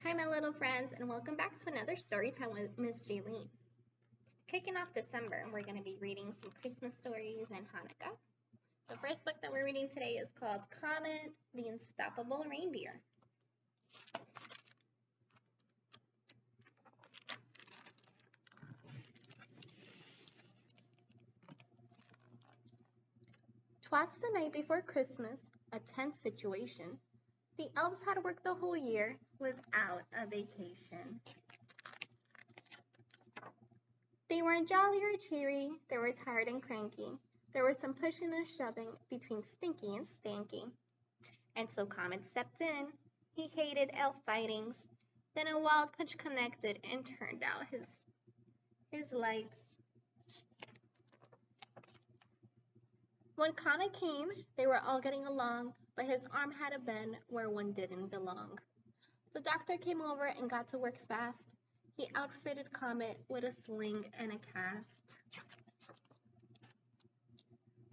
Hi, my little friends, and welcome back to another story time with Miss Jaylene. Kicking off December, we're going to be reading some Christmas stories and Hanukkah. The first book that we're reading today is called Comet the Unstoppable Reindeer. "'Twas the night before Christmas, a tense situation. The elves had worked the whole year without a vacation. They weren't jolly or cheery, they were tired and cranky. There was some pushing and shoving between Stinky and Stanky. And so Comet stepped in. He hated elf fightings. Then a wild punch connected and turned out his lights. When Comet came, they were all getting along, but his arm had a bend where one didn't belong. The doctor came over and got to work fast. He outfitted Comet with a sling and a cast.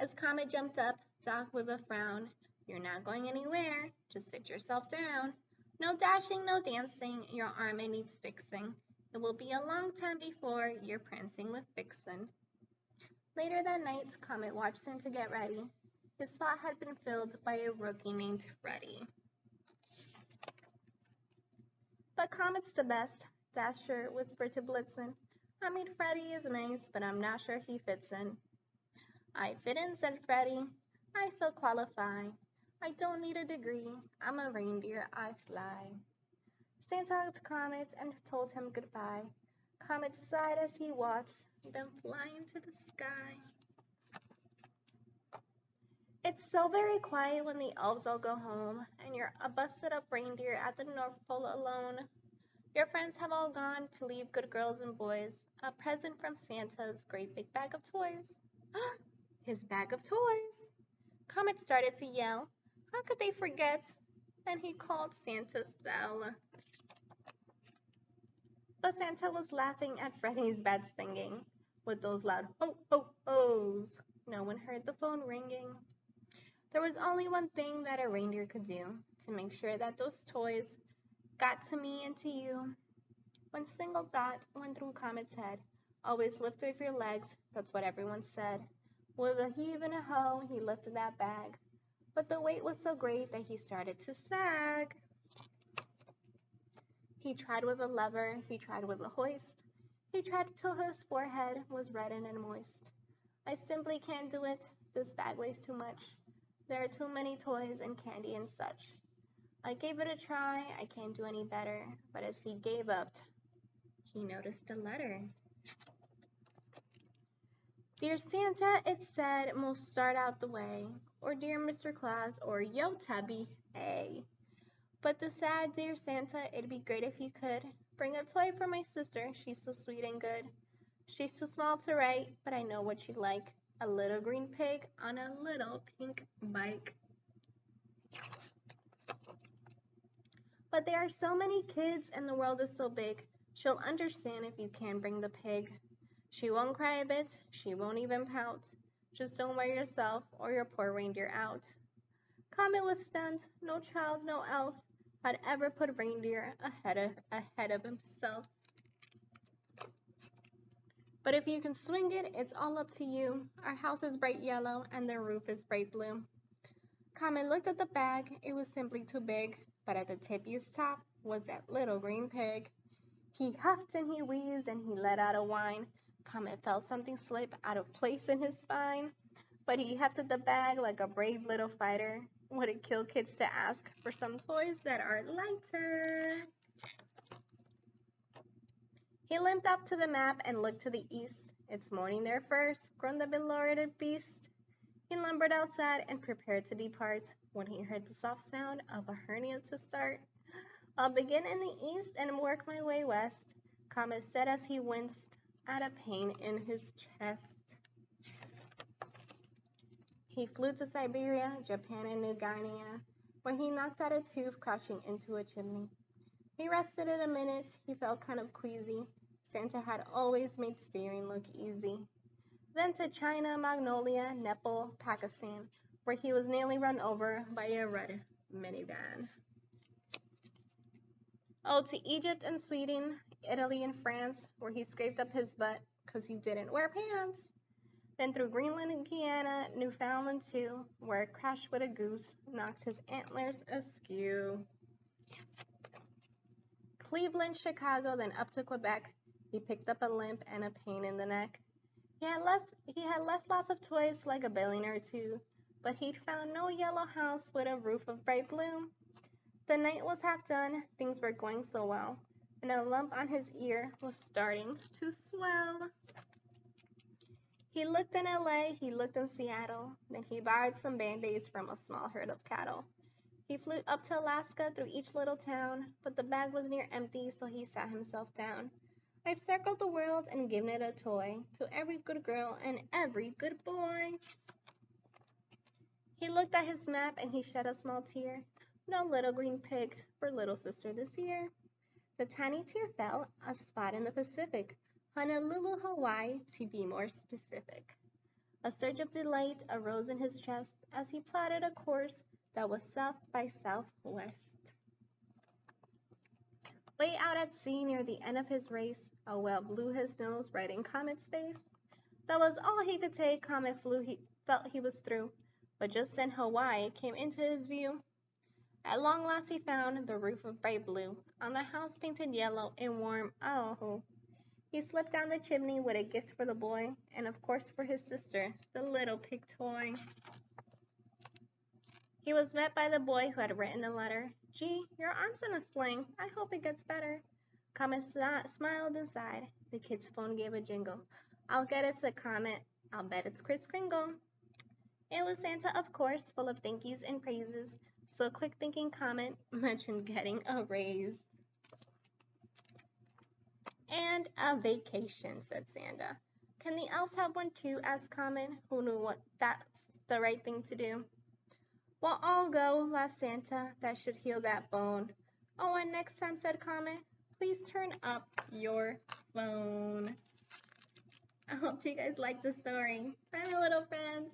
As Comet jumped up, Doc with a frown, "You're not going anywhere, just sit yourself down. No dashing, no dancing, your arm it needs fixing. It will be a long time before you're prancing with Vixen." Later that night, Comet watched Santa get ready. His spot had been filled by a rookie named Freddie. "But Comet's the best," Dasher whispered to Blitzen. "I mean, Freddie is nice, but I'm not sure he fits in." "I fit in," said Freddie. "I so qualify. I don't need a degree. I'm a reindeer, I fly." Santa hugged Comet and told him goodbye. Comet sighed as he watched them fly into the sky. It's so very quiet when the elves all go home, and you're a busted up reindeer at the North Pole alone. Your friends have all gone to leave good girls and boys a present from Santa's great big bag of toys. His bag of toys! Comet started to yell. How could they forget? Then he called Santa's cell. But Santa was laughing at Freddy's bad singing. With those loud ho ho ho's, no one heard the phone ringing. There was only one thing that a reindeer could do to make sure that those toys got to me and to you. One single thought went through Comet's head. Always lift with your legs, that's what everyone said. With a heave and a ho, he lifted that bag. But the weight was so great that he started to sag. He tried with a lever, he tried with a hoist. He tried till his forehead was reddened and moist. I simply can't do it, this bag weighs too much. There are too many toys and candy and such. I gave it a try, I can't do any better. But as he gave up, he noticed a letter. Dear Santa, it said, most start out the way. Or Dear Mr. Claus, or Yo Tubby, hey. But the sad Dear Santa, it'd be great if you could bring a toy for my sister, she's so sweet and good. She's too small to write, but I know what she'd like. A little green pig on a little pink bike. But there are so many kids and the world is so big. She'll understand if you can bring the pig. She won't cry a bit, she won't even pout. Just don't wear yourself or your poor reindeer out. Comet was stunned. No child, no elf had ever put reindeer ahead of himself. But if you can swing it, it's all up to you. Our house is bright yellow and the roof is bright blue. Comet looked at the bag. It was simply too big. But at the tippiest top was that little green pig. He huffed and he wheezed and he let out a whine. Comet felt something slip out of place in his spine. But he hefted the bag like a brave little fighter. Would it kill kids to ask for some toys that are lighter? He limped up to the map and looked to the east. It's morning there first, groaned the belated beast. He lumbered outside and prepared to depart when he heard the soft sound of a hernia to start. I'll begin in the east and work my way west, Comet said as he winced at a pain in his chest. He flew to Siberia, Japan, and New Guinea, where he knocked out a tooth crashing into a chimney. He rested it a minute. He felt kind of queasy. Santa had always made steering look easy. Then to China, Magnolia, Nepal, Pakistan, where he was nearly run over by a red minivan. Oh, to Egypt and Sweden, Italy and France, where he scraped up his butt because he didn't wear pants. Then through Greenland and Guyana, Newfoundland too, where a crash with a goose knocked his antlers askew. Cleveland, Chicago, then up to Quebec. He picked up a limp and a pain in the neck. He had left lots of toys like a billionaire or two, but he'd found no yellow house with a roof of bright blue. The night was half done, things were going so well, and a lump on his ear was starting to swell. He looked in LA, he looked in Seattle, then he borrowed some band-aids from a small herd of cattle. He flew up to Alaska through each little town, but the bag was near empty, so he sat himself down. I've circled the world and given it a toy to every good girl and every good boy. He looked at his map and he shed a small tear. No little green pig for little sister this year. The tiny tear fell, a spot in the Pacific, Honolulu, Hawaii, to be more specific. A surge of delight arose in his chest as he plotted a course that was south by southwest. Way out at sea near the end of his race, a whale blew his nose right in Comet's face. That was all he could take. Comet flew, he felt he was through. But just then Hawaii came into his view. At long last he found the roof of bright blue, on the house painted yellow and warm. Oh, he slipped down the chimney with a gift for the boy, and of course for his sister, the little pig toy. He was met by the boy who had written a letter. Gee, your arm's in a sling. I hope it gets better. Comet smiled and sighed. The kid's phone gave a jingle. I'll get it, said Comet. I'll bet it's Kris Kringle. It was Santa, of course, full of thank yous and praises. So quick thinking Comet mentioned getting a raise. And a vacation, said Santa. Can the elves have one too? Asked Comet, who knew what that's the right thing to do. Well, I'll go, laughed Santa. That should heal that bone. Oh, and next time, said Comet, please turn up your phone. I hope you guys liked the story. Bye, my little friends.